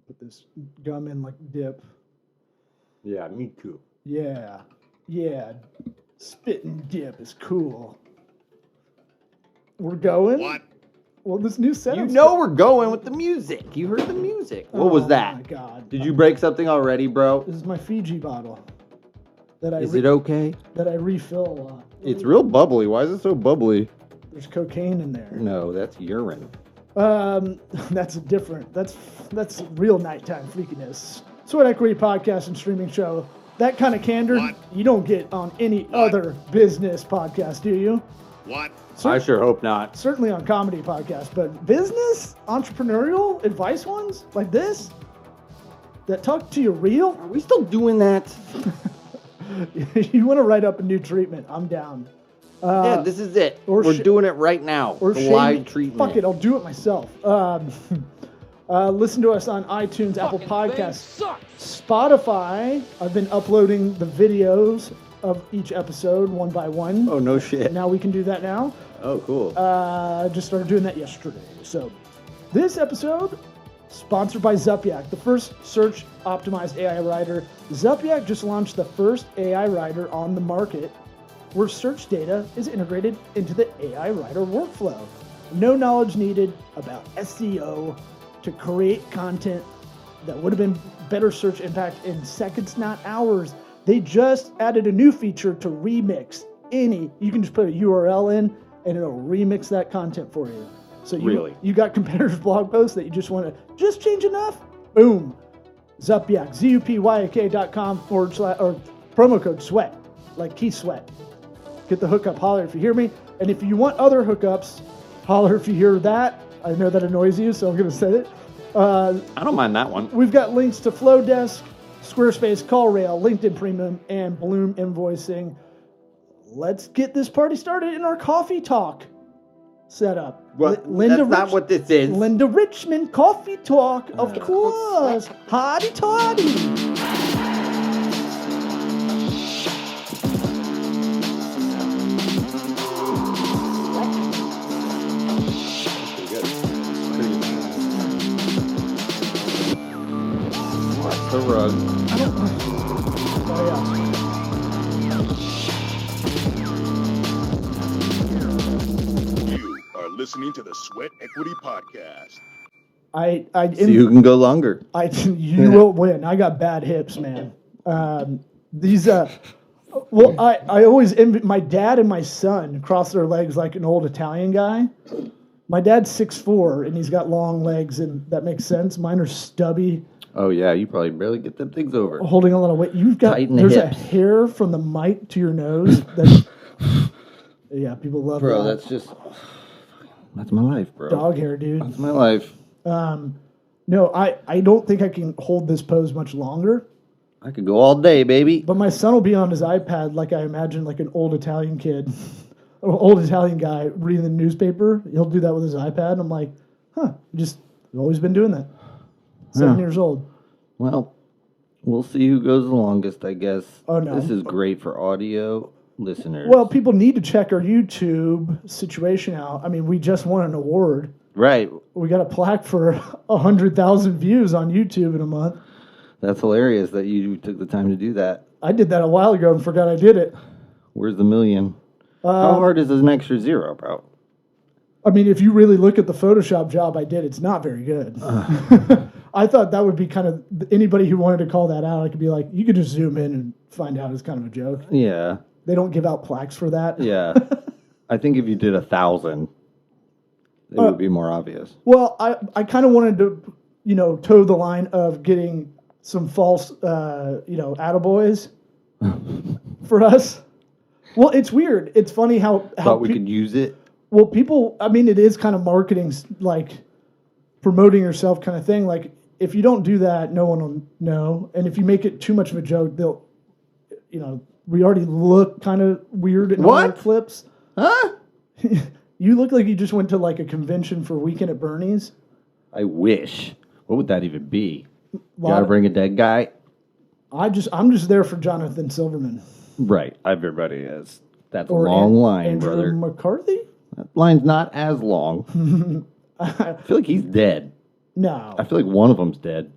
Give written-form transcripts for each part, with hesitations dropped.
Put this gum in like dip. Yeah, me too. Yeah. Spit and dip is cool. We're going? What? Well, this new setup. You know we're going with the music. You heard the music. What was that? Oh my God. Did you break something already, bro? This is my Fiji bottle. Is it okay? That I refill a lot. It's real bubbly. Why is it so bubbly? There's cocaine in there. No, that's urine. That's different. That's real nighttime freakiness. Sweat Equity Podcast and streaming show. That kind of candor you don't get on any other business podcast, do you? What? I sure hope not. Certainly on comedy podcasts, but business, entrepreneurial advice ones like this that talk to you real. Are we still doing that? You want to write up a new treatment? I'm down. Yeah, this is it. We're doing it right now. Or the live treatment. Fuck it, I'll do it myself. Listen to us on iTunes, Apple Podcasts, Spotify. I've been uploading the videos of each episode one by one. Oh, no shit. Now we can do that now. Oh, cool. Just started doing that yesterday. So this episode, sponsored by Zupyak, the first search-optimized AI writer. Zupyak just launched the first AI writer on the market where search data is integrated into the AI writer workflow. No knowledge needed about SEO to create content that would have been better search impact in seconds, not hours. They just added a new feature to remix you can just put a URL in and it'll remix that content for you. So you got competitors' blog posts that you just want to just change enough, boom. Zupyak, ZUPYK.com / or promo code SWEAT, like Keith Sweat. Get the hookup, holler if you hear me. And if you want other hookups, holler if you hear that. I know that annoys you, so I'm going to say it. I don't mind that one. We've got links to Flowdesk, Squarespace, CallRail, LinkedIn Premium, and Bloom Invoicing. Let's get this party started in our coffee talk setup. Well, that's not what this is. Linda Richmond Coffee Talk, of course. Hotty toddy. The rug. Oh, You are listening to the Sweat Equity Podcast. See who can go longer. You will win. I got bad hips, man. I always envy my dad and my son cross their legs like an old Italian guy. My dad's 6'4", and he's got long legs, and that makes sense. Mine are stubby. Oh, yeah, you probably barely get them things over. Holding a lot of weight. There's a hair from the mic to your nose. Yeah, people love that. Bro, that's my life, bro. Dog hair, dude. That's my life. No, I don't think I can hold this pose much longer. I could go all day, baby. But my son will be on his iPad like I imagine like an old Italian kid, an old Italian guy reading the newspaper. He'll do that with his iPad. I'm like, I've always been doing that. 7 years old. Well, we'll see who goes the longest, I guess. Oh, no. This is great for audio listeners. Well, people need to check our YouTube situation out. I mean, we just won an award. Right. We got a plaque for 100,000 views on YouTube in a month. That's hilarious that you took the time to do that. I did that a while ago and forgot I did it. Where's the million? How hard is an extra zero, bro? I mean, if you really look at the Photoshop job I did, it's not very good. I thought that would be kind of, anybody who wanted to call that out, I could be like, you could just zoom in and find out it's kind of a joke. Yeah. They don't give out plaques for that. Yeah. I think if you did 1,000, it would be more obvious. Well, I kind of wanted to, toe the line of getting some false, attaboys for us. Well, it's weird. It's funny how Thought we could use it. Well, people, I mean, it is kind of marketing, like promoting yourself kind of thing. Like, if you don't do that, no one will know. And if you make it too much of a joke, they'll, we already look kind of weird in our clips. Huh? You look like you just went to like a convention for Weekend at Bernie's. I wish. What would that even be? Gotta bring a dead guy? I'm just there for Jonathan Silverman. Right. Everybody is. That's a long line, Andrew brother. McCarthy? That line's not as long. I feel like he's dead. No. I feel like one of them's dead.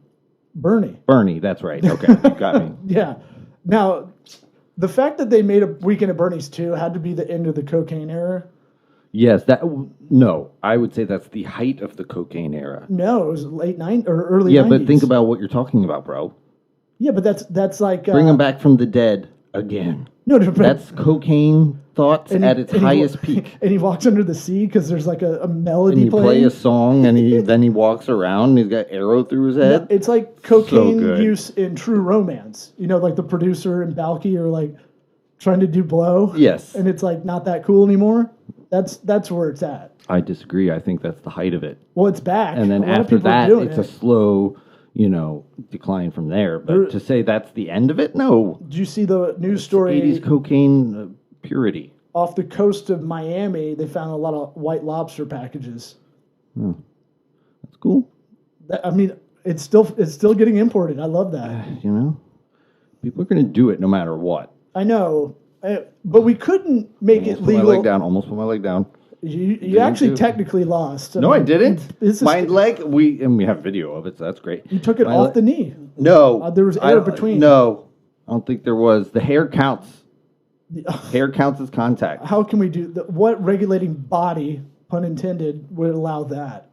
Bernie. Bernie, that's right. Okay, you got me. Yeah. Now, the fact that they made a Weekend at Bernie's 2 had to be the end of the cocaine era. Yes, no, I would say that's the height of the cocaine era. No, it was late 90s or early 90s. Yeah, but think about what you're talking about, bro. Yeah, but that's like... Bring them back from the dead again. No, that's cocaine thoughts at its highest peak. And he walks under the sea because there's like a melody and you playing. play a song, and then he walks around, and he's got arrow through his head. No, it's like cocaine So use in True Romance. You know, like the producer and Balky are like trying to do blow. Yes. And it's like not that cool anymore. That's where it's at. I disagree. I think that's the height of it. Well, it's back. And then A lot of after people are that, doing it's it. a slow, decline from there. But to say that's the end of it, no. Did you see the news story? 80s cocaine purity. Off the coast of Miami, they found a lot of white lobster packages. That's cool. I mean, it's still getting imported. I love that. People are going to do it no matter what. I know, but we couldn't make it legal. Almost put my leg down. You actually technically lost. No, I didn't. This is- My leg, we have video of it, so that's great. You took it off the knee. No. There was air between. No. I don't think there was. The hair counts. Hair counts as contact. How can we do that? What regulating body, pun intended, would allow that?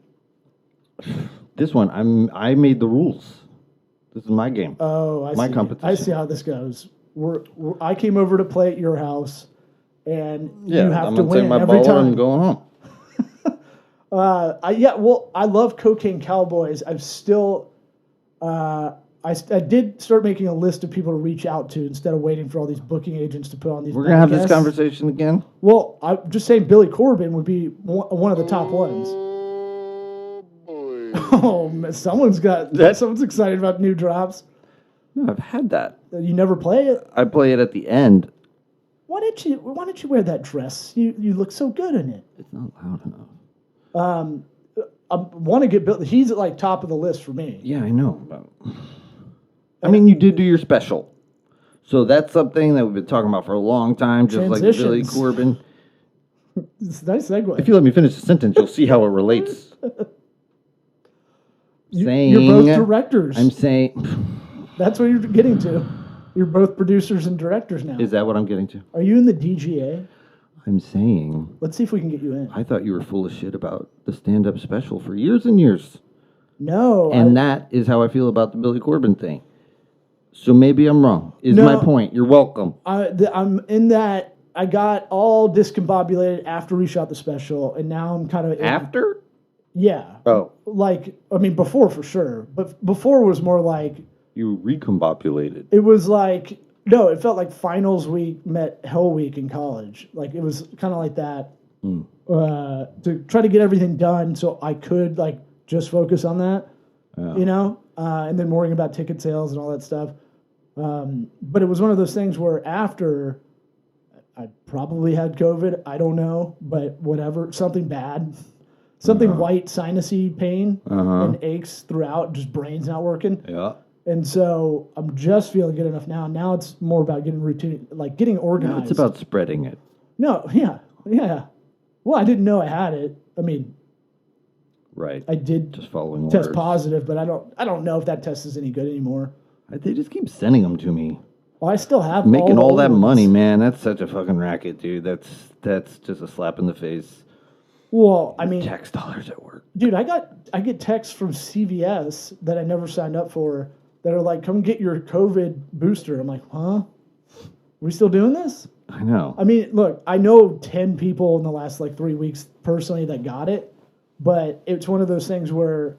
This one, I made the rules. This is my game. Oh, I see. My competition. I see how this goes. I came over to play at your house, and you have I'm to gonna take win my every ball time. and going home. I love Cocaine Cowboys. I've still, I did start making a list of people to reach out to instead of waiting for all these booking agents to put on these. We're gonna have this podcasts. conversation again. Well, I'm just saying Billy Corbin would be one of the top ones. Oh, man, someone's excited about new drops. No, I've had that. You never play it. I play it at the end. Why didn't you wear that dress? You look so good in it. It's not loud enough. I want to get Bill. He's at like top of the list for me. Yeah, I know. But I mean, you did do your special. So that's something that we've been talking about for a long time, just like Billy Transitions. Corbin. It's a nice segue. If you let me finish the sentence, you'll see how it relates. You're both directors. I'm saying... That's what you're getting to. You're both producers and directors now. Is that what I'm getting to? Are you in the DGA? I'm saying... Let's see if we can get you in. I thought you were full of shit about the stand-up special for years and years. No. And that is how I feel about the Billy Corbin thing. So maybe I'm wrong, is No. my point. You're welcome. I'm in that. I got all discombobulated after we shot the special, and now I'm kind of... After? Yeah. Oh. Like, I mean, before for sure. But before was more like... You recombobulated. It was like... No, it felt like finals week met hell week in college. Like, it was kind of like that. To try to get everything done so I could, like, just focus on that. Yeah. You know? And then worrying about ticket sales and all that stuff. But it was one of those things where after... I probably had COVID. I don't know. But whatever. Something bad. Something white sinusy pain and aches throughout. Just brain's not working. Yeah. And so I'm just feeling good enough now. Now it's more about getting routine, like getting organized. No, it's about spreading it. No, yeah. Well, I didn't know I had it. I mean, Right. I did Just following test orders. positive, but I don't know if that test is any good anymore. They just keep sending them to me. Well, I still have Making all that old money, ones. man. That's such a fucking racket, dude. That's just a slap in the face. Well, I mean, Tax dollars at work. dude, I get texts from CVS that I never signed up for that are like, "Come get your COVID booster." I'm like, huh? We still doing this? I know. I mean, look, I know 10 people in the last like 3 weeks personally that got it, but it's one of those things where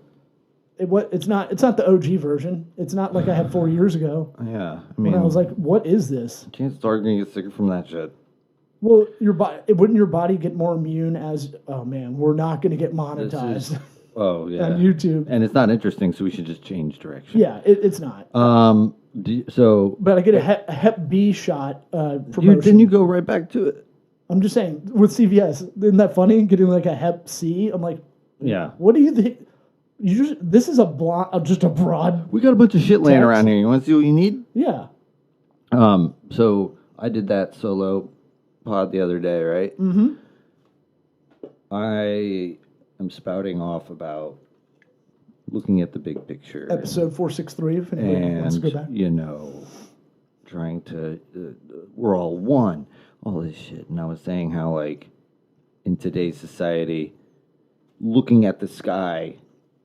it's not the OG version. It's not like I had 4 years ago. Yeah. I When mean, I was like, what is this? chances are you're going to get sicker from that shit. Well, wouldn't your body get more immune as, oh man, we're not going to get monetized Oh, yeah. on YouTube. And it's not interesting, so we should just change direction. Yeah, it's not. But I get a Hep B shot promotion. Didn't you go right back to it? I'm just saying, with CVS, isn't that funny? Getting like a Hep C? I'm like, Yeah. what do you think? This is just a broad. We got a bunch of shit laying Text? around here. You want to see what you need? Yeah. So I did that solo pod the other day, right? 'em spouting off about looking at the big picture. Episode 463, if anybody wants to go back. Trying to, we're all one, all this shit. And I was saying how, like, in today's society, looking at the sky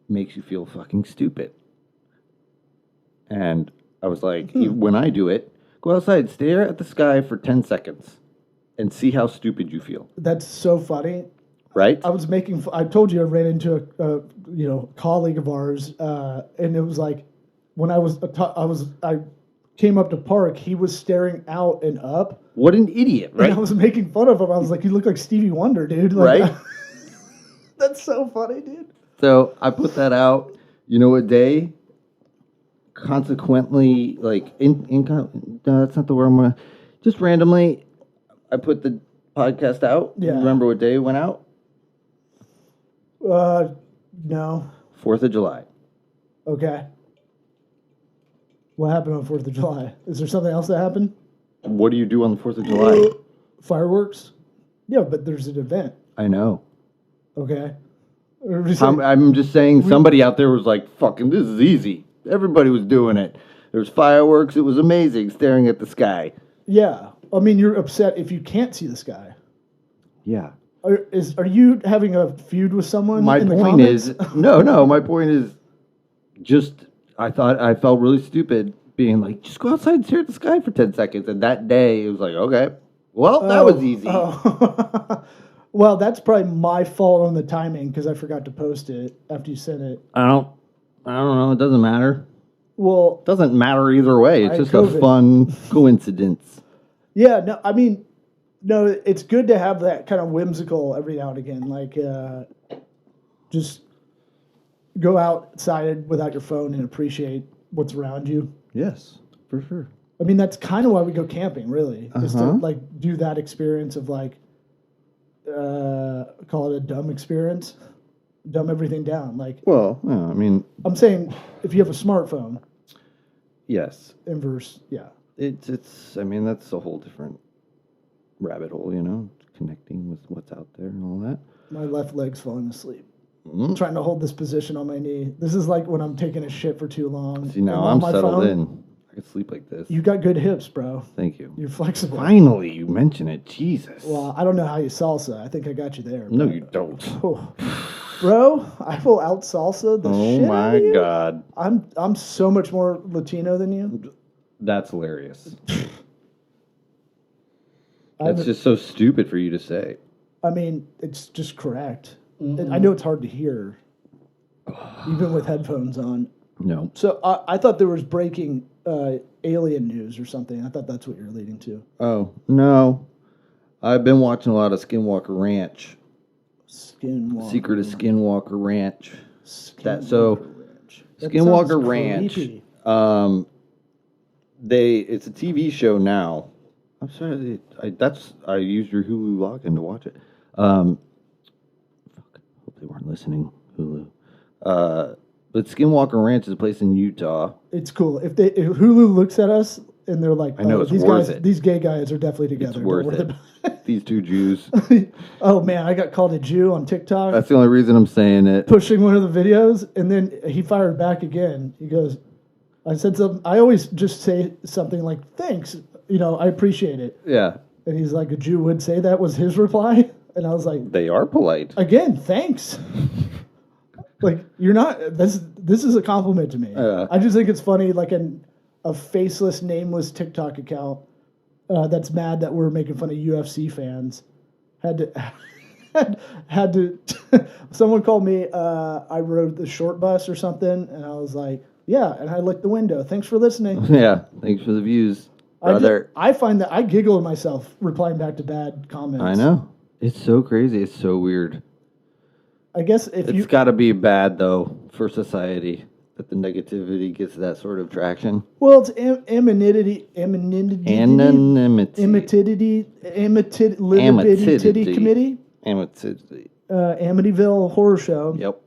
makes you feel fucking stupid. And I was like, when I do it, go outside, stare at the sky for 10 seconds and see how stupid you feel. That's so funny. Right? I told you I ran into a colleague of ours, and it was like, when I came up to park, he was staring out and up. What an idiot, right? And I was making fun of him. I was like, you look like Stevie Wonder, dude. Like, right? That's so funny, dude. So I put that out, a day. Consequently, like, no, that's not the word I'm going to, just randomly, I put the podcast out. Yeah. Remember what day it went out? No. 4th of July. Okay. What happened on 4th of July? Is there something else that happened? What do you do on the 4th of July? Fireworks? Yeah, but there's an event. I know. Okay. I'm just saying somebody out there was like, fucking, this is easy. Everybody was doing it. There was fireworks. It was amazing staring at the sky. Yeah. I mean, you're upset if you can't see the sky. Yeah. Are you having a feud with someone? My point is, no, my point is just, I felt really stupid being like, just go outside and stare at the sky for 10 seconds. And that day, it was like, okay, well, that was easy. Oh. Well, that's probably my fault on the timing because I forgot to post it after you sent it. I don't know. It doesn't matter. Well, it doesn't matter either way. It's just COVID. A fun coincidence. Yeah, no, I mean, no, it's good to have that kind of whimsical every now and again. Like, just go outside without your phone and appreciate what's around you. Yes, for sure. I mean, that's kind of why we go camping, really, is to like do that experience of like, call it a dumb experience, dumb everything down. Like, well, yeah, I mean, I'm saying if you have a smartphone, yes, inverse, yeah, it's. I mean, that's a whole different rabbit hole, connecting with what's out there and all that. My left leg's falling asleep. I'm trying to hold this position on my knee. This is like when I'm taking a shit for too long. See, now I'm settled in. I could sleep like this. You got good hips, bro. Thank you. You're flexible. Finally, you mention it. Jesus. Well, I don't know how you salsa. I think I got you there. No, you don't. Oh. Bro, I will out salsa the shit out of you. Oh my God. I'm so much more Latino than you. That's hilarious. That's just so stupid for you to say. I mean, it's just correct. I know it's hard to hear, even with headphones on. No. So I thought there was breaking alien news or something. I thought that's what you're leading to. Oh, no. I've been watching a lot of Skinwalker Ranch. Secret of Skinwalker Ranch. Skinwalker Ranch. It's a TV show now. I'm sorry, I used your Hulu login to watch it. Hope they weren't listening, Hulu. But Skinwalker Ranch is a place in Utah. It's cool. If Hulu looks at us and they're like, I know, it's these worth guys, it. these gay guys are definitely together. It's worth it. These two Jews. Oh man, I got called a Jew on TikTok. That's the only reason I'm saying it. Pushing one of the videos, and then he fired back again. He goes, I said something. I always just say something like, "Thanks, I appreciate it." Yeah. And he's like, "A Jew would say that," was his reply. And I was like, "They are polite." Again, thanks. Like, you're not. This is a compliment to me. I just think it's funny, like a faceless, nameless TikTok account that's mad that we're making fun of UFC fans had to. Someone called me. I rode the short bus or something, and I was like, "Yeah," and I licked the window. Thanks for listening. Yeah, thanks for the views, brother. I find that I giggle at myself replying back to bad comments. I know. It's so crazy. It's so weird. I guess it's got to be bad though for society that the negativity gets that sort of traction. Well, it's anonymity committee. Amityville horror show. Yep.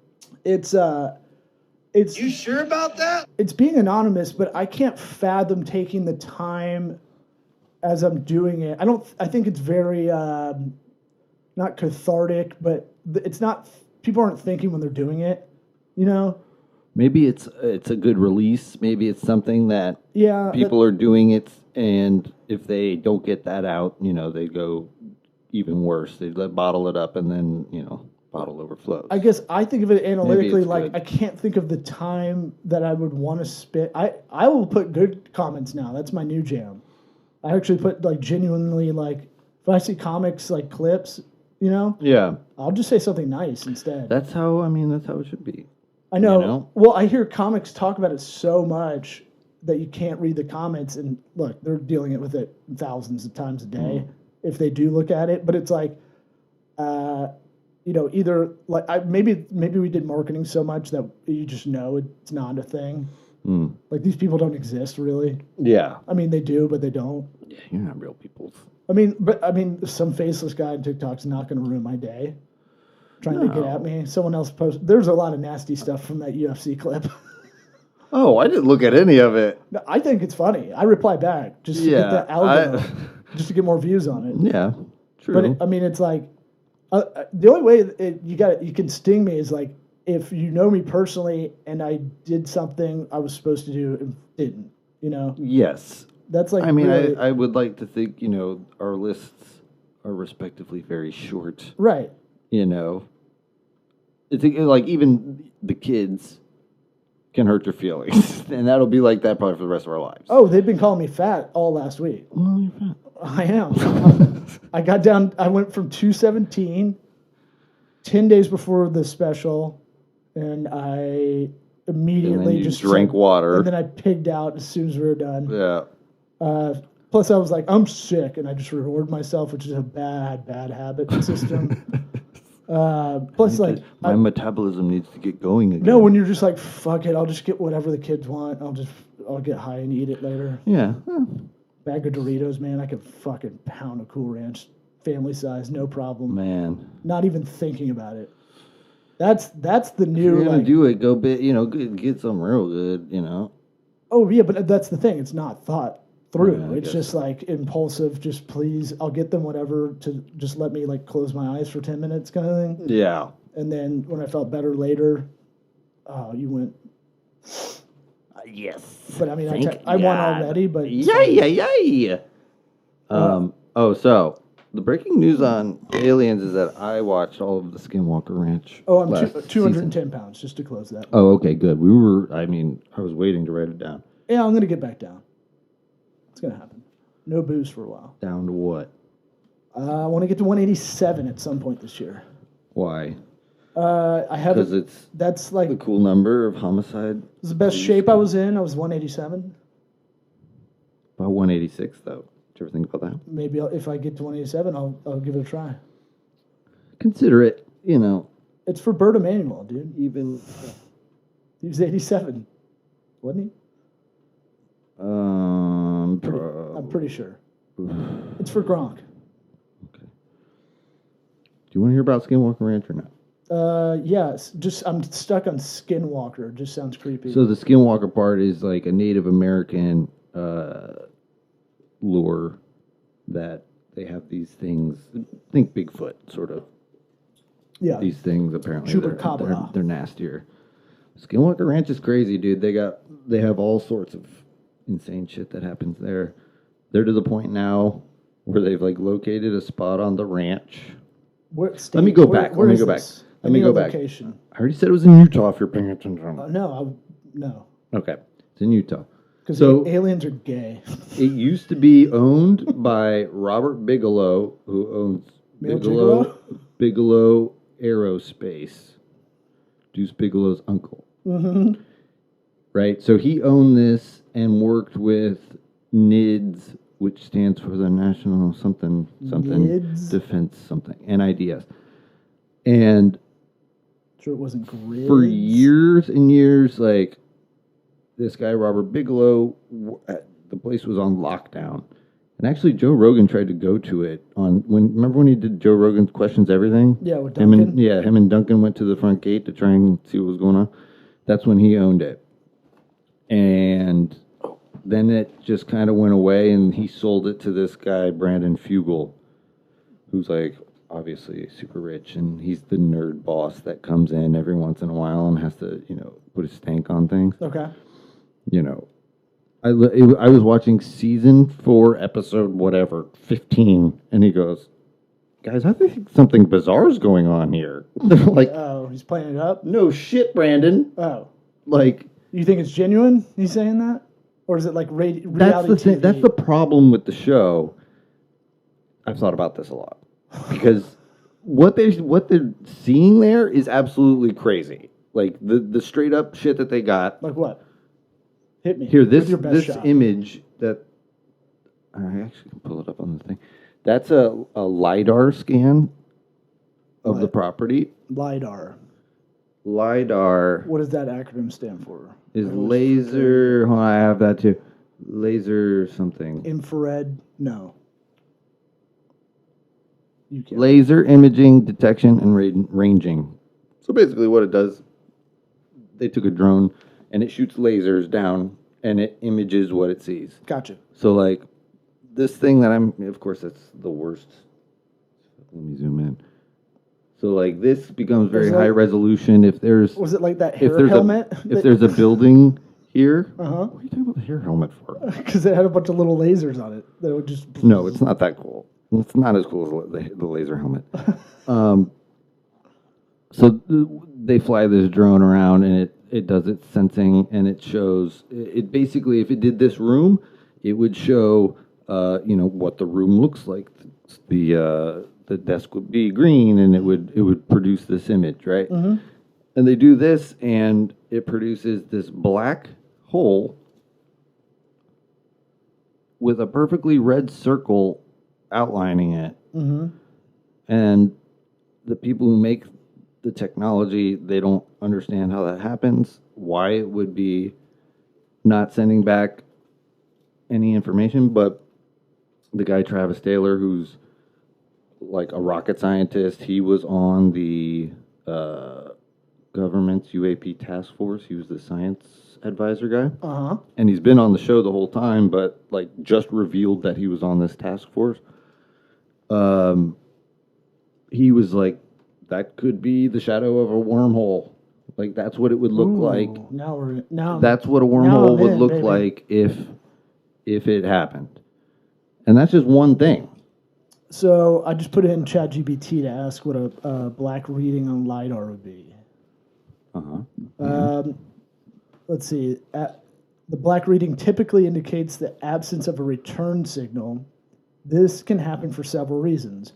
It's You sure about that? It's being anonymous, but I can't fathom taking the time as I'm doing it. I think it's very not cathartic, but it's not. People aren't thinking when they're doing it, Maybe it's a good release. Maybe it's something that Yeah, people are doing it, and if they don't get that out, they go even worse. They bottle it up, and then bottle overflows. I guess I think of it analytically. it's Like good. I can't think of the time that I would want to spend. I will put good comments now. That's my new jam. I actually put like genuinely like if I see comics like clips, Yeah, I'll just say something nice instead. that's how. I mean, that's how it should be. I know. You know? Well, I hear comics talk about it so much that you can't read the comments. And look, they're dealing with it thousands of times a day if they do look at it. But it's like, either like maybe we did marketing so much that you just know it's not a thing. Like these people don't exist really. Yeah. I mean, they do, but they don't. Yeah, you're not real people. I mean, some faceless guy on TikTok's not going to ruin my day. Trying to get at me. Someone else posted. There's a lot of nasty stuff from that UFC clip. Oh, I didn't look at any of it. No, I think it's funny. I reply back just to get the algorithm, just to get more views on it. Yeah, true. But it's like the only way you can sting me is like if you know me personally and I did something I was supposed to do and didn't. Yes. That's like. I mean, really, I would like to think our lists are respectively very short. right. It's like even the kids can hurt your feelings, and that'll be like that probably for the rest of our lives. Oh, they've been calling me fat all last week. Well, you're fat. I am. I got down. I went from 217 10 days before the special, and I immediately And then you just drank water. And then I pigged out as soon as we were done. Yeah. Plus, I was like, I'm sick, and I just reward myself, which is a bad habit system. Plus, like, My metabolism needs to get going again. no, when you're just like, fuck it, I'll just get whatever the kids want. I'll get high and eat it later. Yeah. Bag of Doritos, man, I could fucking pound a Cool Ranch, family size, no problem. Man. Not even thinking about it. That's the If new. you're gonna Like, do it, go bit. Get something real good. oh yeah, but that's the thing. It's not thought through. Yeah, I It's guess just like impulsive. Just please, I'll get them whatever to just let me like close my eyes for 10 minutes, kind of thing. Yeah. And then when I felt better later, you went. Yes. But I mean, Thank I won God. already. But Yay. So the breaking news on aliens is that I watched all of the Skinwalker Ranch. oh, I'm last 210 season. pounds. Just to close that. Oh, okay, good. I was waiting to write it down. Yeah, I'm gonna get back down. It's gonna happen. No booze for a while. Down to what? I want to get to 187 at some point this year. Why? I have Because it's That's like the cool number of homicide. the best shape I was in. I was 187. About 186, though. Did you ever think about that? Maybe if I get to 187, I'll give it a try. Consider it, It's for Bert Emanuel, dude. even. He was 87, wasn't he? I'm pretty sure. It's for Gronk. Okay. Do you want to hear about Skinwalker Ranch or not? Yes. Just I'm stuck on Skinwalker. Just sounds creepy. So the Skinwalker part is like a Native American lore that they have these things. Think Bigfoot, sort of. yeah. These things apparently Chupacabra. they're nastier. Skinwalker Ranch is crazy, dude. They have all sorts of insane shit that happens there. They're to the point now where they've like located a spot on the ranch. Let me go back. where Let me is go back. this? Let me I need go a back. location. I already said it was in Utah. If you're paying attention. No. Okay, it's in Utah. Because So aliens are gay. it used to be owned by Robert Bigelow, who owns Male Bigelow Aerospace, Deuce Bigelow's uncle. Mm-hmm. Right? So he owned this and worked with NIDS, which stands for the National something NIDS? Defense something, NIDS. And Sure, it wasn't grids. for years and years, like this guy, Robert Bigelow, the place was on lockdown. And actually, Joe Rogan tried to go to it remember when he did Joe Rogan's Questions Everything? Yeah, with Duncan. Him and Duncan went to the front gate to try and see what was going on. That's when he owned it. And then it just kind of went away, and he sold it to this guy, Brandon Fugel, who's like obviously super rich, and he's the nerd boss that comes in every once in a while and has to, put his stank on things. Okay. I was watching season 4, episode whatever, 15, and he goes, "Guys, I think something bizarre is going on here." Like, Oh, he's playing it up? no shit, Brandon. Oh. Like, You think it's genuine, he's saying that? Or is it like reality that's the thing. TV? That's the problem with the show. I've thought about this a lot because what they're seeing there is absolutely crazy. Like the straight up shit that they got. Like what? Hit me. Here, with your best shot. image that I actually can pull it up on the thing. That's a LiDAR scan of the property. LiDAR. LiDAR What does that acronym stand for? is laser. Hold on, I have that too. Laser something. Infrared? No. You can't. Laser imaging detection and ranging. So basically, what it does, they took a drone and it shoots lasers down and it images what it sees. Gotcha. So like this thing that of course that's the worst. Let me zoom in. So like this becomes very high resolution. If there's Was it like that hair helmet? If there's a building here, Uh-huh. what are you talking about the hair helmet for? Because it had a bunch of little lasers on it that would just. No, it's not that cool. It's not as cool as the laser helmet. So they fly this drone around and it does its sensing and it shows it basically, if it did this room, it would show what the room looks like. The desk would be green and it would produce this image, right? Mm-hmm. And they do this and it produces this black hole with a perfectly red circle outlining it. Mm-hmm. And the people who make the technology, they don't understand how that happens, why it would be not sending back any information. But the guy, Travis Taylor, who's like a rocket scientist, he was on the government's UAP task force. He was the science advisor guy. Uh-huh. And he's been on the show the whole time, but like just revealed that he was on this task force. He was like, that could be the shadow of a wormhole. Like that's what it would look like. Now That's what a now wormhole I'm would in, look baby. like if it happened. And that's just one thing. So I just put it in ChatGPT to ask what a black reading on LiDAR would be. Uh-huh. Let's see. The black reading typically indicates the absence of a return signal. This can happen for several reasons.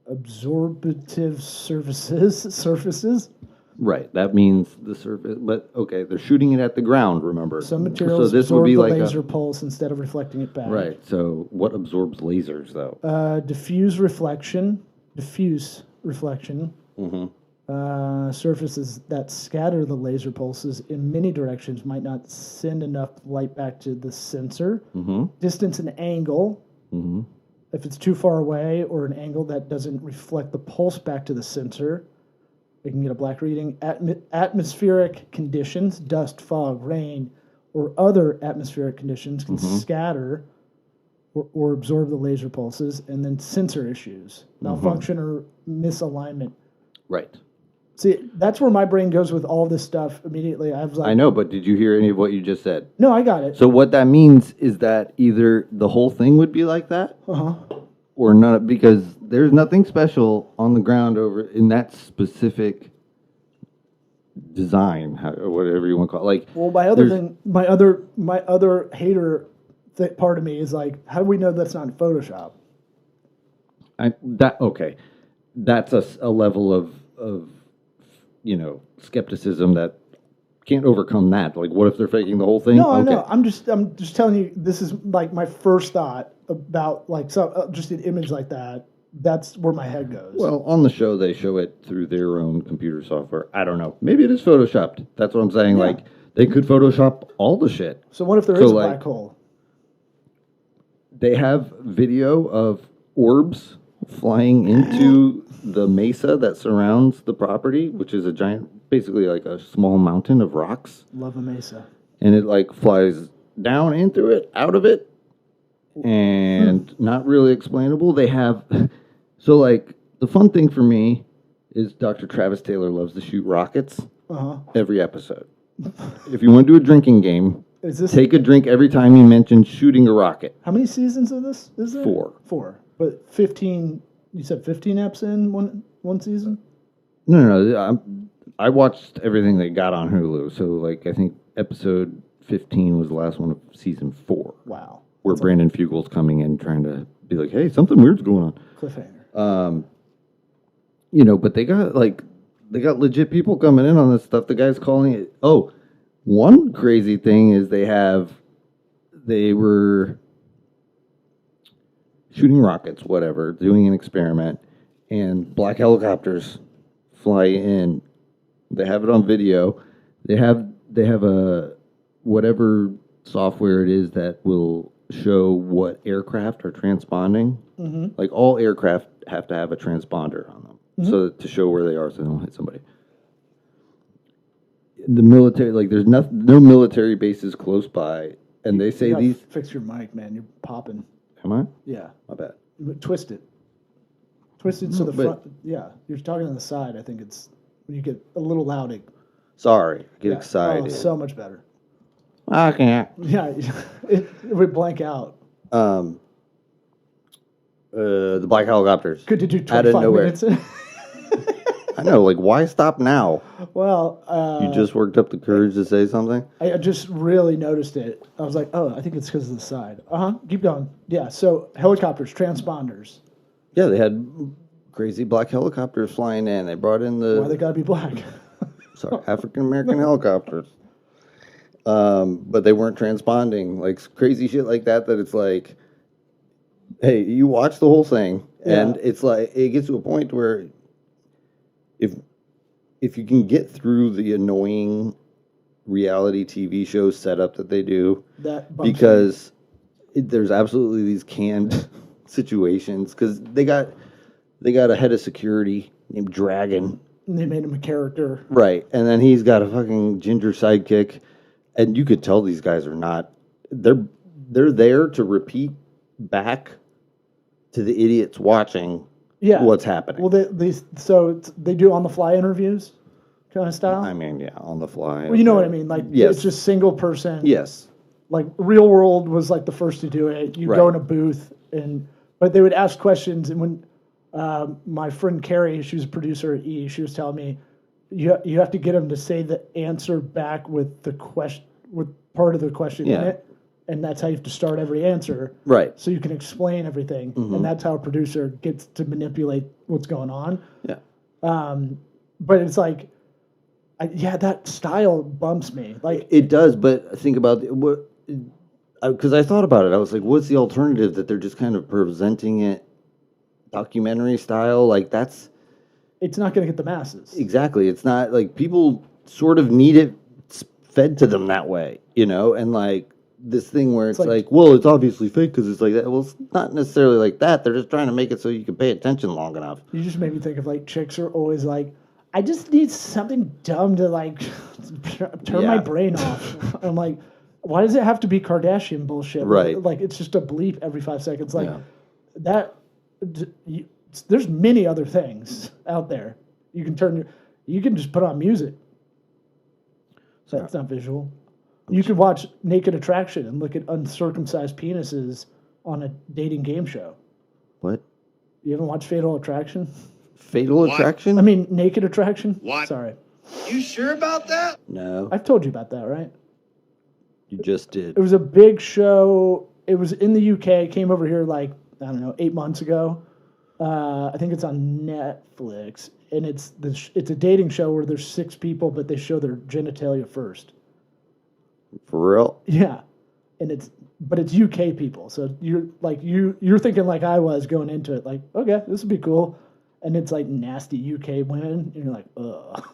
Absorptive surfaces. Right. That means the surface. But okay, they're shooting it at the ground, remember? Some materials so this absorb would be the like laser pulse instead of reflecting it back. Right. So what absorbs lasers, though? Diffuse reflection. Mm-hmm. Surfaces that scatter the laser pulses in many directions might not send enough light back to the sensor. Mm-hmm. Distance and angle. Mm-hmm. If it's too far away or an angle that doesn't reflect the pulse back to the sensor, we can get a black reading. Atmospheric conditions, dust, fog, rain, or other atmospheric conditions can scatter or absorb the laser pulses. And then sensor issues, malfunction or misalignment. Right. See, that's where my brain goes with all this stuff immediately. I was like, I know, but did you hear any of what you just said? no, I got it. So what that means is that either the whole thing would be like that, or none, because there's nothing special on the ground over in that specific design, or whatever you want to call it. Like, Well, my other hater part of me is like, how do we know that's not in Photoshop? Okay, that's a level of skepticism that can't overcome that. Like, what if they're faking the whole thing? No, I Okay. know. I'm just telling you. This is like my first thought about like just an image like that. That's where my head goes. Well, on the show, they show it through their own computer software. I don't know. Maybe it is photoshopped. That's what I'm saying. Yeah. Like, they could Photoshop all the shit. So what if there is a like, black hole? They have video of orbs flying into the mesa that surrounds the property, which is a giant, basically like a small mountain of rocks. Love a mesa. And it like flies down in through it, out of it, and not really explainable. They have so like the fun thing for me is Dr. Travis Taylor loves to shoot rockets every episode. If you want to do a drinking game, take a drink every time he mentions shooting a rocket. How many seasons of this is there? 4. 4. But 15, you said 15 eps in one season? No. I watched everything they got on Hulu. So, like, I think episode 15 was the last one of season 4. Wow. Where Brandon Fugel's coming in trying to be like, hey, something weird's going on. Cliffhanger. But they got legit people coming in on this stuff. The guy's calling it. Oh, one crazy thing is they were shooting rockets, whatever, doing an experiment, and black helicopters fly in. They have it on video. They have a whatever software it is that will show what aircraft are transponding. Mm-hmm. Like all aircraft have to have a transponder on them, so to show where they are, so they don't hit somebody. The military, like there's no military bases close by, and they say these. Fix your mic, man. You're popping. Am I? Yeah. My bad. Twist it. So the front. Yeah, you're talking on the side. I think it's when you get a little loud. Sorry, I get excited. Oh, so much better. I can't. Yeah, it would blank out. The black helicopters. Good to do out of 25 nowhere. minutes. I know, like, why stop now? Well, you just worked up the courage to say something? I just really noticed it. I was like, oh, I think it's because of the side. Keep going. Yeah, so helicopters, transponders. Yeah, they had crazy black helicopters flying in. They brought in Why they gotta be black? Sorry, African-American helicopters. But they weren't transponding. Like, crazy shit like that it's like, hey, you watch the whole thing, and it's like, it gets to a point where if you can get through the annoying reality TV show setup that they do, because there's absolutely these canned situations, because they got a head of security named Dragon. And they made him a character. Right, and then he's got a fucking ginger sidekick, and you could tell these guys are not. They're there to repeat back to the idiots watching. Yeah. What's happening? Well, they do on the fly interviews, kind of style. I mean, yeah, on the fly. Well, you know what I mean. Like, it's just single person. Yes. Like Real World was like the first to do it. You go in a booth but they would ask questions, and when my friend Carrie, she was a producer at E, she was telling me you have to get them to say the answer back with the question, with part of the question in it. And that's how you have to start every answer. Right. So you can explain everything. Mm-hmm. And that's how a producer gets to manipulate what's going on. Yeah. But it's like, that style bumps me. Like it does, but think about what, because I thought about it. I was like, what's the alternative that they're just kind of presenting it documentary style? Like it's not going to get the masses. Exactly. It's not like people sort of need it fed to them that way, and like, this thing where it's like, well, it's obviously fake because it's like that. Well, it's not necessarily like that. They're just trying to make it so you can pay attention long enough. You just made me think of like chicks are always like, I just need something dumb to like turn my brain off. I'm like, why does it have to be Kardashian bullshit? Right. Like it's just a bleep every 5 seconds. Like there's many other things out there. You can just put on music. So that's not visual. You could watch Naked Attraction and look at uncircumcised penises on a dating game show. What? You haven't watched Fatal Attraction? Fatal Attraction? I mean, Naked Attraction? What? Sorry. You sure about that? No. I've told you about that, right? You just did. It was a big show. It was in the UK. It came over here like, I don't know, 8 months ago. I think it's on Netflix. And it's a dating show where there's 6 people, but they show their genitalia first. For real? Yeah, and it's UK people, so you're thinking like I was going into it, like, okay, this would be cool, and it's like nasty UK women, and you're like, ugh.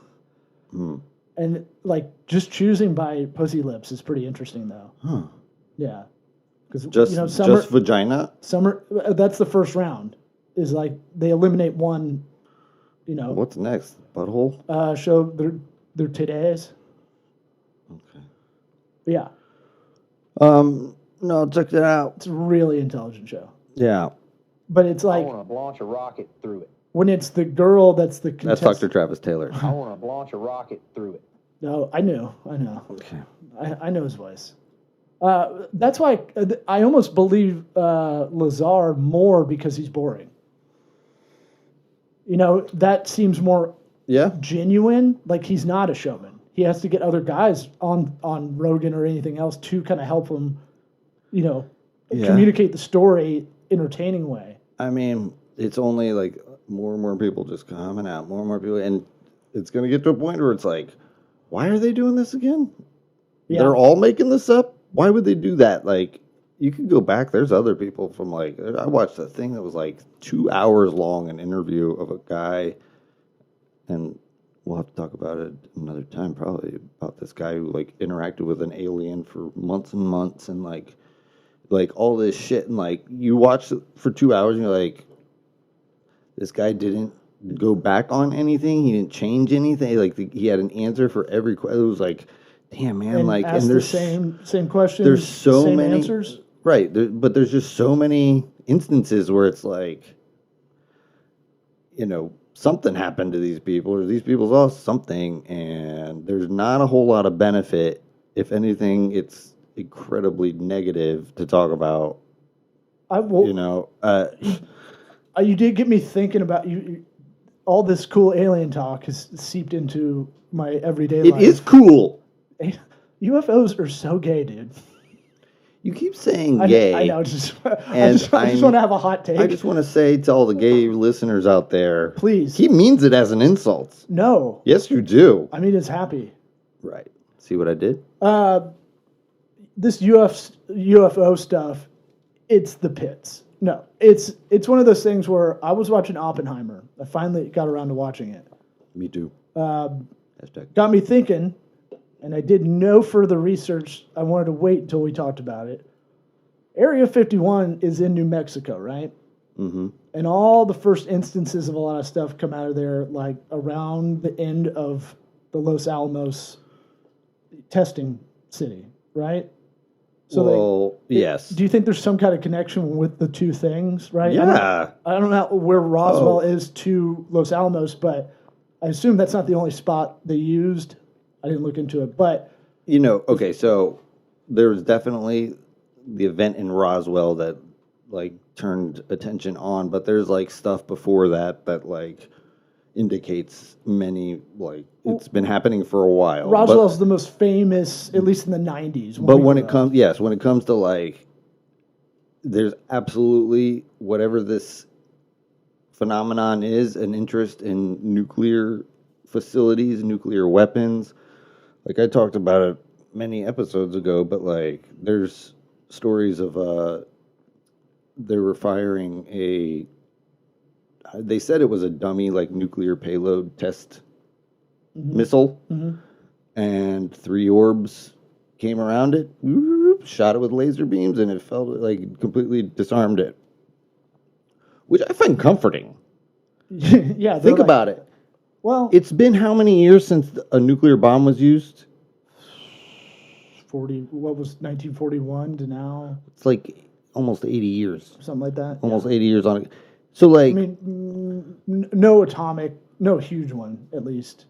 And like just choosing by pussy lips is pretty interesting though. Huh? Yeah, because just vagina. That's the first round. Is like they eliminate one. What's next? Butthole. Show their titties. Okay. Yeah. No, check it out. It's a really intelligent show. Yeah. But it's I like want to launch a rocket through it. when it's the girl that's the That's contestant. Dr. Travis Taylor. I want to launch a rocket through it. No, I know. Okay. I know his voice. That's why I almost believe Lazar more because he's boring. You know, that seems more Yeah. genuine. Like he's not a showman. He has to get other guys on Rogan or anything else to kind of help him, you know, communicate the story entertaining way. I mean, it's only like more and more people just coming out, more and more people, and it's going to get to a point where it's like, why are they doing this again? Yeah. They're all making this up. Why would they do that? Like, you can go back. There's other people from like, I watched a thing that was like 2 hours long, an interview of a guy, and we'll have to talk about it another time probably, about this guy who like interacted with an alien for months and months and like all this shit. And like, you watch it for 2 hours and you're like, this guy didn't go back on anything. He didn't change anything. Like he had an answer for every question. It was like, damn, man. And like, ask and there's the same questions. there's so same many answers. right? But there's just so many instances where it's like, you know, something happened to these people, or these people saw something, and there's not a whole lot of benefit. If anything, it's incredibly negative to talk about. You know, you did get me thinking about you. All this cool alien talk has seeped into my everyday life. It is cool. UFOs are so gay, dude. You keep saying gay. I know. I just want to have a hot take. I just want to say to all the gay listeners out there, please. He means it as an insult. No. Yes, you do. I mean, it's happy. Right. See what I did? This UFO stuff, it's the pits. No, it's one of those things where I was watching Oppenheimer. I finally got around to watching it. Me too. Got me thinking, and I did no further research. I wanted to wait until we talked about it. Area 51 is in New Mexico, right? Mm-hmm. And all the first instances of a lot of stuff come out of there, like around the end of the Los Alamos testing city, right? So well, yes. Do you think there's some kind of connection with the two things, right? Yeah. I don't know where Roswell is to Los Alamos, but I assume that's not the only spot they used. I didn't look into it, but... You know, okay, so there was definitely the event in Roswell that, like, turned attention on, but there's, like, stuff before that that, like, indicates many, like, it's been happening for a while. Roswell's the most famous, at least in the 90s. But when it comes to, like, there's absolutely, whatever this phenomenon is, an interest in nuclear facilities, nuclear weapons. Like, I talked about it many episodes ago, but, like, there's stories of, they were firing they said it was a dummy, like, nuclear payload test missile, and 3 orbs came around it, shot it with laser beams, and it felt like completely disarmed it, which I find comforting. Yeah, think about it. Well, It's been how many years since a nuclear bomb was used? 1941 to now? It's like almost 80 years. Something like that. Almost 80 years on it. So, like... I mean, no huge one, at least.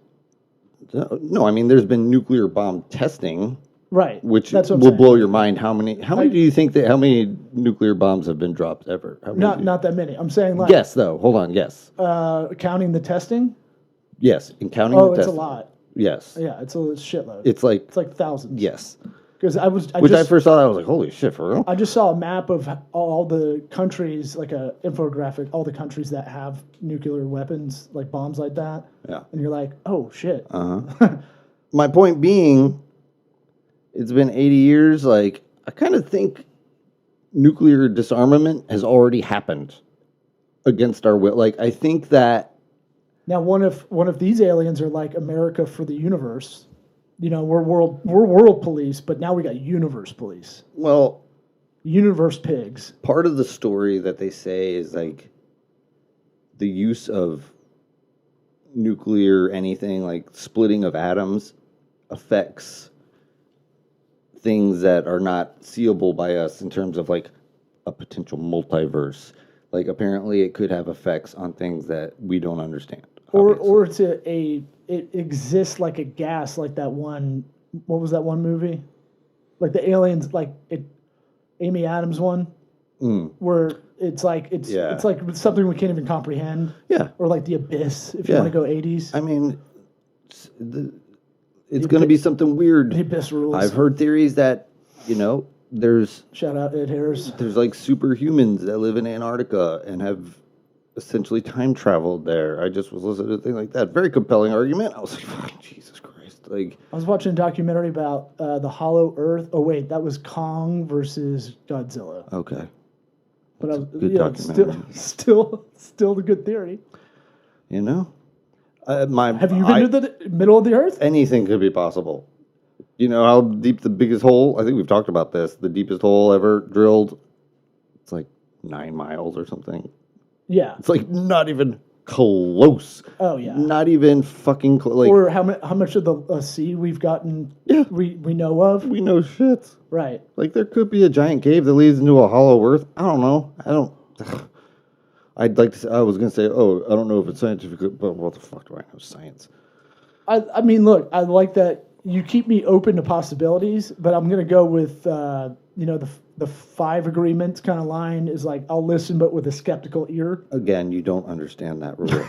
No, I mean, there's been nuclear bomb testing. Right. Which That's what I'm will saying. blow your mind. How many do you think how many nuclear bombs have been dropped ever? Not that many. I'm saying, like... Guess, though. Hold on. Guess. Counting the testing? Yes. In counting the testing. It's a lot. Yes. Yeah, it's a shitload. It's like thousands. Yes. Because I first saw that, I was like, holy shit, for real? I just saw a map of all the countries, like a infographic, all the countries that have nuclear weapons, like bombs like that. Yeah. And you're like, oh, shit. Uh-huh. My point being, it's been 80 years. Like, I kind of think nuclear disarmament has already happened against our will. Like, I think that... Now, one of these aliens are like America for the universe. You know, we're world police, but now we got universe police. Well, universe pigs. Part of the story that they say is like the use of nuclear anything, like splitting of atoms, affects things that are not seeable by us in terms of like a potential multiverse. Like apparently it could have effects on things that we don't understand. Or it's it exists like a gas, like that one. What was that one movie? Like the aliens, like Amy Adams one, where it's like it's like something we can't even comprehend. Yeah. Or like the abyss, if you want to go 80s. I mean, it's going to be something weird. The abyss rules. I've heard theories that there's Shout out Ed Harris. There's like superhumans that live in Antarctica and have essentially time traveled there. I just was listening to a thing like that. Very compelling argument. I was like, Jesus Christ. Like, I was watching a documentary about the Hollow Earth. Oh, wait, that was Kong versus Godzilla. Okay. But I was, still the good theory. Have you been to the middle of the Earth? Anything could be possible. You know how deep the biggest hole? I think we've talked about this. The deepest hole ever drilled. It's like 9 miles or something. Yeah. It's like not even close. Oh yeah. Not even fucking close. Like, or how much of the sea we've gotten? Yeah. We know of. We know shit. Right. Like there could be a giant cave that leads into a hollow earth. I don't know. I'd like to say, I was going to say, I don't know if it's scientific, but what the fuck do I know? Science. I mean, look, I like that you keep me open to possibilities, but I'm going to go with, the 5 agreements kind of line is like, I'll listen, but with a skeptical ear. Again, you don't understand that rule.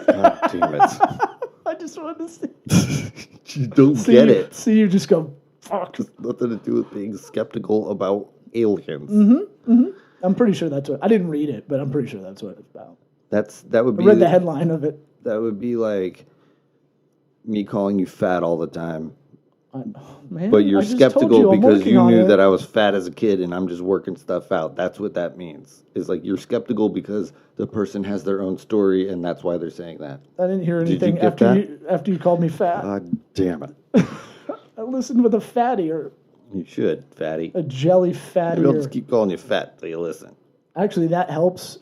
God damn it. I just wanted to see. You don't get it. See, you just go, fuck. It's nothing to do with being skeptical about aliens. Mm-hmm. Mm-hmm. I'm pretty sure that's what, I didn't read it, but I'm pretty sure that's what it's about. That would be. I read the headline of it. That would be like me calling you fat all the time. Man, but you're skeptical because you knew that I was fat as a kid and I'm just working stuff out. That's what that means. It's like you're skeptical because the person has their own story and that's why they're saying that. I didn't hear anything after you called me fat. God damn it. I listened with a fat ear. You should, fatty. A jelly fatty. I'll just keep calling you fat till you listen. Actually, that helps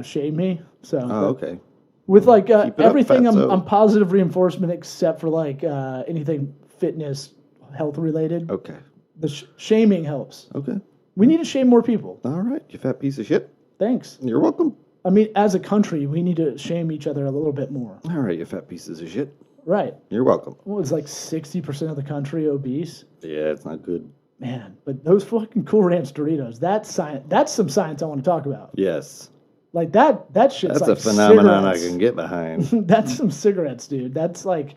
shame me. So. Oh, okay. With like everything, up, I'm positive reinforcement except for like anything fitness, health related. Okay. The shaming helps. Okay. We need to shame more people. All right, you fat piece of shit. Thanks. You're welcome. I mean, as a country, we need to shame each other a little bit more. All right, you fat pieces of shit. Right. You're welcome. Well, it's like 60% of the country obese. Yeah, it's not good. Man, but those fucking Cool Ranch Doritos, that's science. That's some science I want to talk about. Yes. Like that shit's that's like a phenomenon cigarettes. I can get behind. That's some cigarettes, dude. That's like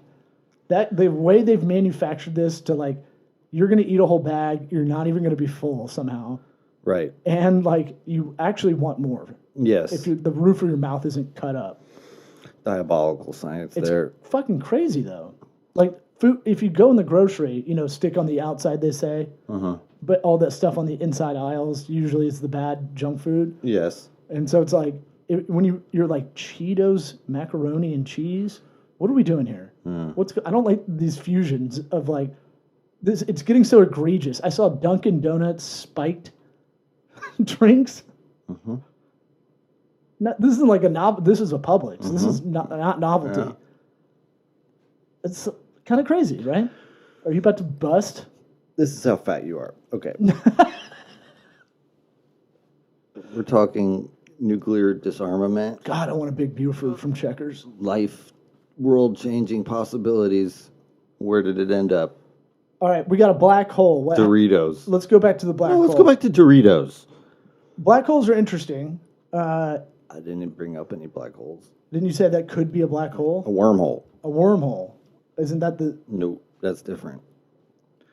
that the way they've manufactured this to like you're gonna eat a whole bag, you're not even gonna be full somehow. Right. And like you actually want more. Yes. If the roof of your mouth isn't cut up. Diabolical science it's there. Fucking crazy though. Like food, if you go in the grocery, stick on the outside, they say. Uh-huh. But all that stuff on the inside aisles usually is the bad junk food. Yes. And so it's like when you're like Cheetos, macaroni, and cheese. What are we doing here? I don't like these fusions of like this. It's getting so egregious. I saw Dunkin' Donuts spiked drinks. Mm-hmm. This isn't like a novel. This is a Publix. Mm-hmm. This is not novelty. Yeah. It's kind of crazy, right? Are you about to bust? This is how fat you are. Okay. We're talking nuclear disarmament. God, I want a big Buford from Checkers. Life, world-changing possibilities. Where did it end up? All right, we got a black hole. Doritos. Let's go back to the black hole. Let's go back to Doritos. Black holes are interesting. I didn't bring up any black holes. Didn't you say that could be a black hole? A wormhole. A wormhole. Isn't that the... No, that's different.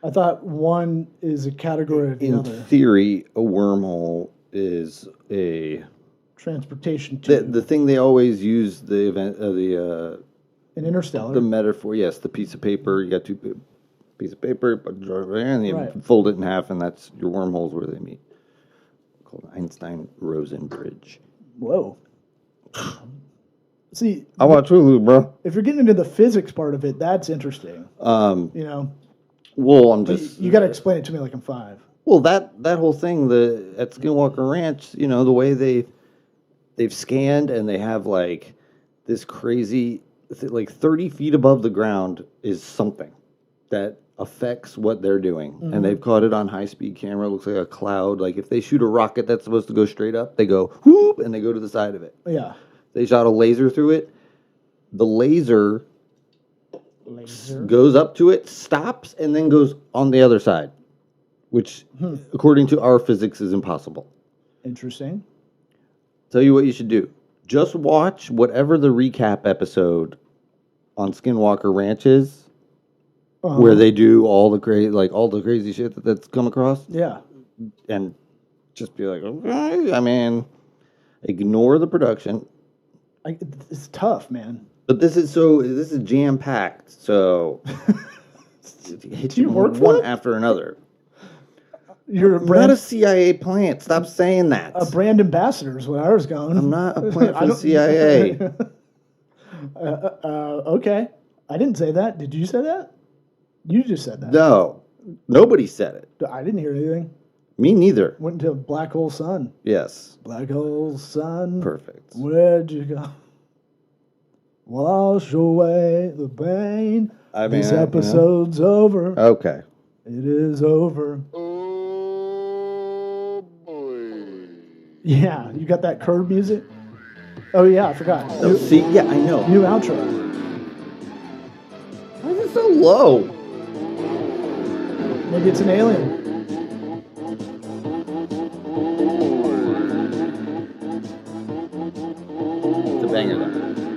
I thought one is a category of the other. In theory, a wormhole is a... transportation tube. The thing they always use the event an interstellar. The metaphor, yes, the piece of paper. You got two piece of paper, and you fold it in half, and that's your wormholes where they meet. Called Einstein-Rosen bridge. Whoa. See, I watch Hulu, bro. If you're getting into the physics part of it, that's interesting. Well, I'm just... You got to explain it to me like I'm 5. Well, that whole thing, at Skinwalker Ranch, the way they've scanned and they have like this crazy, like 30 feet above the ground is something that affects what they're doing. And they've caught it on high-speed camera. It looks like a cloud. Like if they shoot a rocket that's supposed to go straight up, they go whoop, and they go to the side of it. Yeah. They shot a laser through it. The laser goes up to it, stops, and then goes on the other side, which, according to our physics, is impossible. Interesting. Tell you what you should do. Just watch whatever the recap episode on Skinwalker Ranch is, where they do all the crazy shit that's come across. Yeah. And just be like, okay. I mean, ignore the production. It's tough, man. But this is jam packed. So Do you work for one them? after another. You're I'm not a CIA plant. Stop saying that. a brand ambassador is where I was going. I'm not a plant for the CIA. Okay. I didn't say that. Did you say that? You just said that. No, nobody said it. I didn't hear anything. Me neither. Went into Black Hole Sun. Yes. Black Hole Sun. Perfect. Where'd you go? Wash away the pain. I mean, this episode's over. Okay. It is over. Oh boy. Yeah, you got that curb music? Oh, yeah, I forgot. Oh, see, yeah, I know. New outro. Why is it so low? Maybe it's an alien. It's a banger, though.